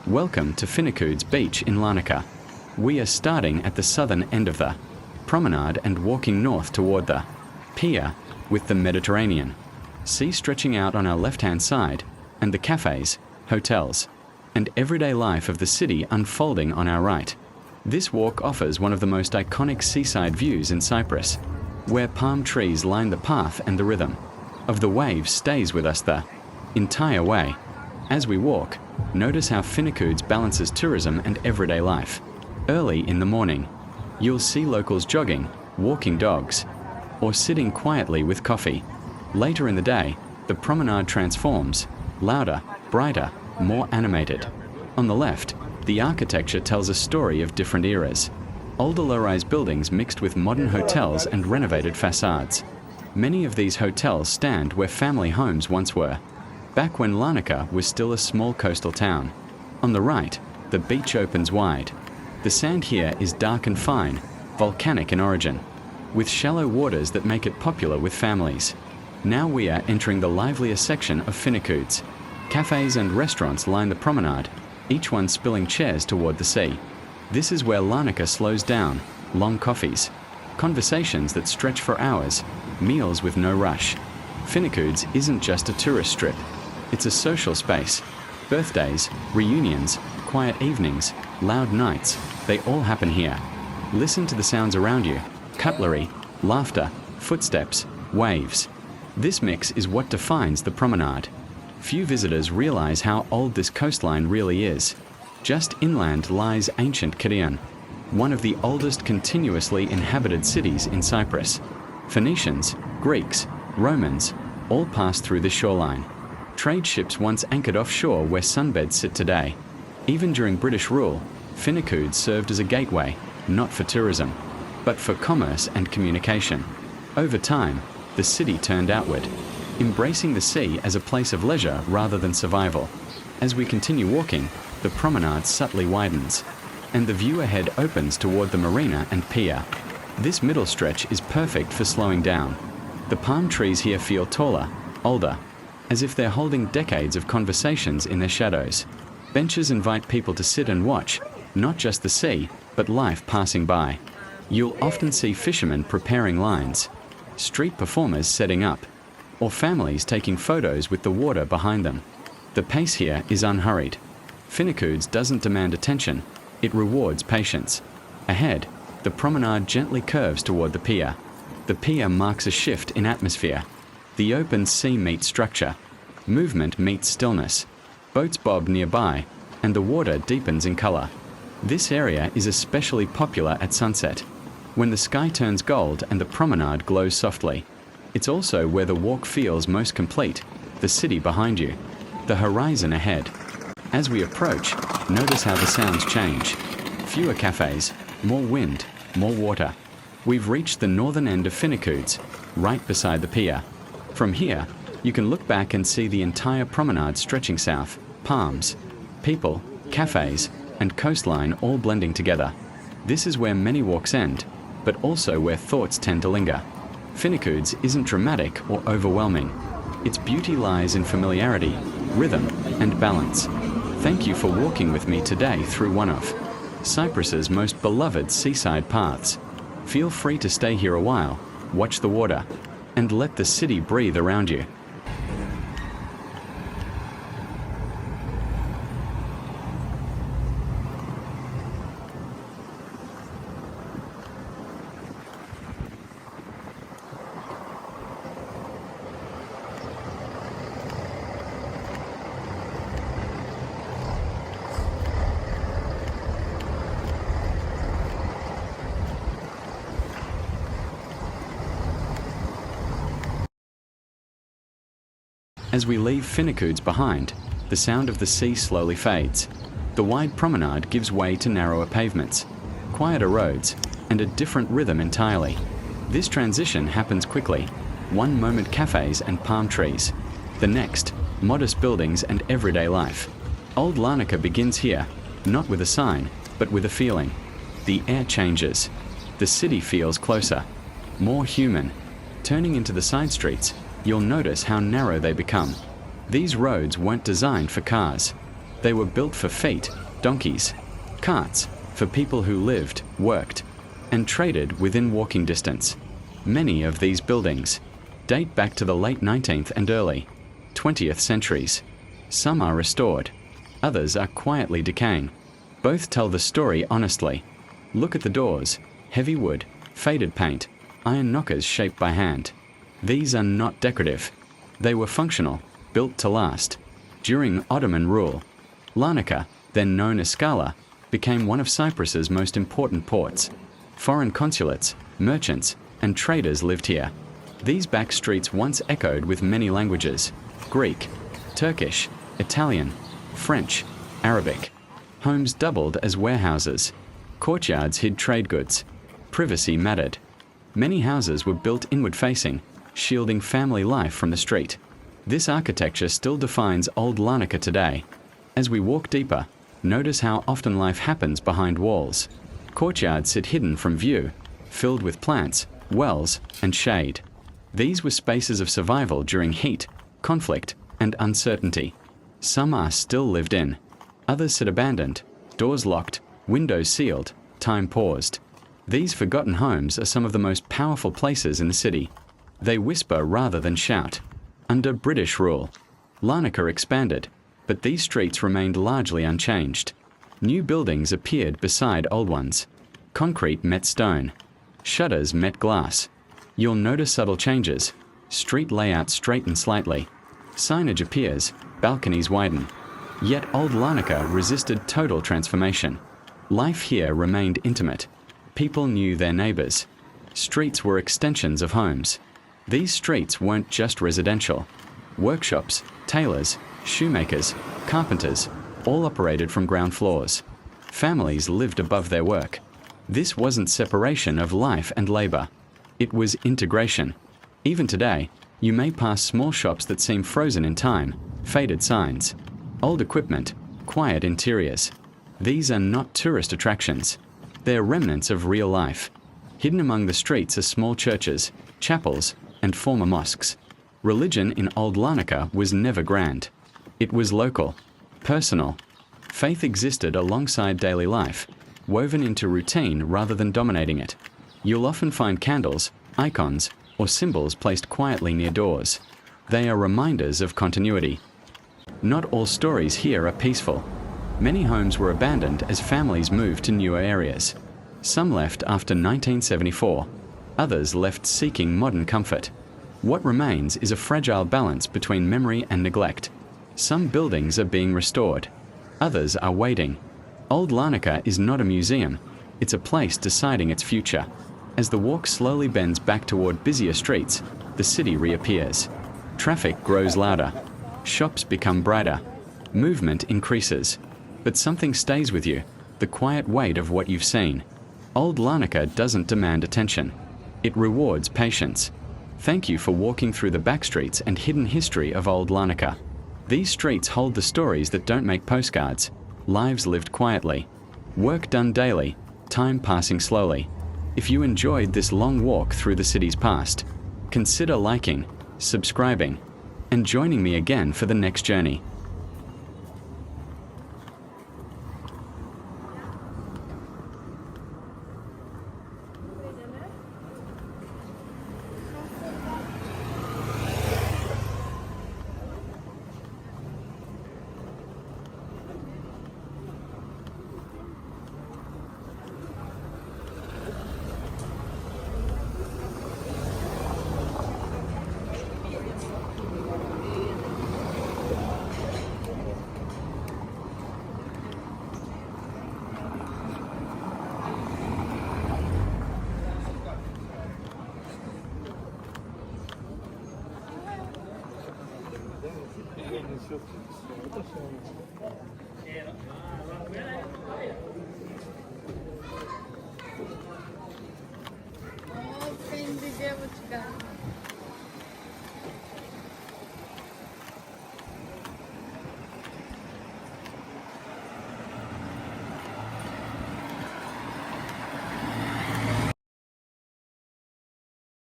Welcome to Finikoudes Beach in Larnaca. We are starting at the southern end of the promenade and walking north toward the pier with the Mediterranean sea stretching out on our left-hand side, and the cafes, hotels, and everyday life of the city unfolding on our right. This walk offers one of the most iconic seaside views in Cyprus, where palm trees line the path and the rhythm of the waves stays with us the entire way. As we walk, notice how Finikoudes balances tourism and everyday life. Early in the morning, you'll see locals jogging, walking dogs, or sitting quietly with coffee. Later in the day, the promenade transforms, louder, brighter, more animated. On the left, the architecture tells a story of different eras. Older low-rise buildings mixed with modern hotels and renovated facades. Many of these hotels stand where family homes once were, back when Larnaca was still a small coastal town. On the right, the beach opens wide. The sand here is dark and fine, volcanic in origin, with shallow waters that make it popular with families. Now we are entering the livelier section of Finikoudes. Cafes and restaurants line the promenade, each one spilling chairs toward the sea. This is where Larnaca slows down, long coffees, conversations that stretch for hours, meals with no rush. Finikoudes isn't just a tourist strip. It's a social space. Birthdays, reunions, quiet evenings, loud nights, they all happen here. Listen to the sounds around you: cutlery, laughter, footsteps, waves. This mix is what defines the promenade. Few visitors realize how old this coastline really is. Just inland lies ancient Kidion, one of the oldest continuously inhabited cities in Cyprus. Phoenicians, Greeks, Romans all passed through the shoreline. Trade ships once anchored offshore where sunbeds sit today. Even during British rule, Finikoudes served as a gateway, not for tourism, but for commerce and communication. Over time, the city turned outward, embracing the sea as a place of leisure rather than survival. As we continue walking, the promenade subtly widens, and the view ahead opens toward the marina and pier. This middle stretch is perfect for slowing down. The palm trees here feel taller, older, as if they're holding decades of conversations in their shadows. Benches invite people to sit and watch, not just the sea, but life passing by. You'll often see fishermen preparing lines, street performers setting up, or families taking photos with the water behind them. The pace here is unhurried. Finikoudes doesn't demand attention, it rewards patience. Ahead, the promenade gently curves toward the pier. The pier marks a shift in atmosphere. The open sea meets structure. Movement meets stillness. Boats bob nearby, and the water deepens in color. This area is especially popular at sunset, when the sky turns gold and the promenade glows softly. It's also where the walk feels most complete, the city behind you, the horizon ahead. As we approach, notice how the sounds change. Fewer cafes, more wind, more water. We've reached the northern end of Finikoudes, right beside the pier. From here, you can look back and see the entire promenade stretching south, palms, people, cafes, and coastline all blending together. This is where many walks end, but also where thoughts tend to linger. Finikoudes isn't dramatic or overwhelming. Its beauty lies in familiarity, rhythm, and balance. Thank you for walking with me today through one of Cyprus's most beloved seaside paths. Feel free to stay here a while, watch the water, and let the city breathe around you. As we leave Finikoudes behind, the sound of the sea slowly fades. The wide promenade gives way to narrower pavements, quieter roads, and a different rhythm entirely. This transition happens quickly. One moment cafes and palm trees. The next, modest buildings and everyday life. Old Larnaca begins here, not with a sign, but with a feeling. The air changes. The city feels closer, more human. Turning into the side streets, you'll notice how narrow they become. These roads weren't designed for cars. They were built for feet, donkeys, carts, for people who lived, worked, and traded within walking distance. Many of these buildings date back to the late 19th and early 20th centuries. Some are restored, others are quietly decaying. Both tell the story honestly. Look at the doors, heavy wood, faded paint, iron knockers shaped by hand. These are not decorative. They were functional, built to last. During Ottoman rule, Larnaca, then known as Scala, became one of Cyprus's most important ports. Foreign consulates, merchants, and traders lived here. These back streets once echoed with many languages: Greek, Turkish, Italian, French, Arabic. Homes doubled as warehouses. Courtyards hid trade goods. Privacy mattered. Many houses were built inward-facing, shielding family life from the street. This architecture still defines Old Larnaca today. As we walk deeper, notice how often life happens behind walls. Courtyards sit hidden from view, filled with plants, wells, and shade. These were spaces of survival during heat, conflict, and uncertainty. Some are still lived in. Others sit abandoned, doors locked, windows sealed, time paused. These forgotten homes are some of the most powerful places in the city. They whisper rather than shout. Under British rule, Larnaca expanded, but these streets remained largely unchanged. New buildings appeared beside old ones. Concrete met stone. Shutters met glass. You'll notice subtle changes. Street layout straightens slightly. Signage appears, balconies widen. Yet Old Larnaca resisted total transformation. Life here remained intimate. People knew their neighbors. Streets were extensions of homes. These streets weren't just residential. Workshops, tailors, shoemakers, carpenters, all operated from ground floors. Families lived above their work. This wasn't separation of life and labor. It was integration. Even today, you may pass small shops that seem frozen in time, faded signs, old equipment, quiet interiors. These are not tourist attractions. They're remnants of real life. Hidden among the streets are small churches, chapels, and former mosques. Religion in Old Larnaca was never grand. It was local, personal. Faith existed alongside daily life, woven into routine rather than dominating it. You'll often find candles, icons, or symbols placed quietly near doors. They are reminders of continuity. Not all stories here are peaceful. Many homes were abandoned as families moved to newer areas. Some left after 1974. Others left seeking modern comfort. What remains is a fragile balance between memory and neglect. Some buildings are being restored. Others are waiting. Old Larnaca is not a museum. It's a place deciding its future. As the walk slowly bends back toward busier streets, the city reappears. Traffic grows louder. Shops become brighter. Movement increases. But something stays with you, the quiet weight of what you've seen. Old Larnaca doesn't demand attention. It rewards patience. Thank you for walking through the backstreets and hidden history of Old Larnaca. These streets hold the stories that don't make postcards. Lives lived quietly. Work done daily. Time passing slowly. If you enjoyed this long walk through the city's past, consider liking, subscribing, and joining me again for the next journey. О, Финди, девочка.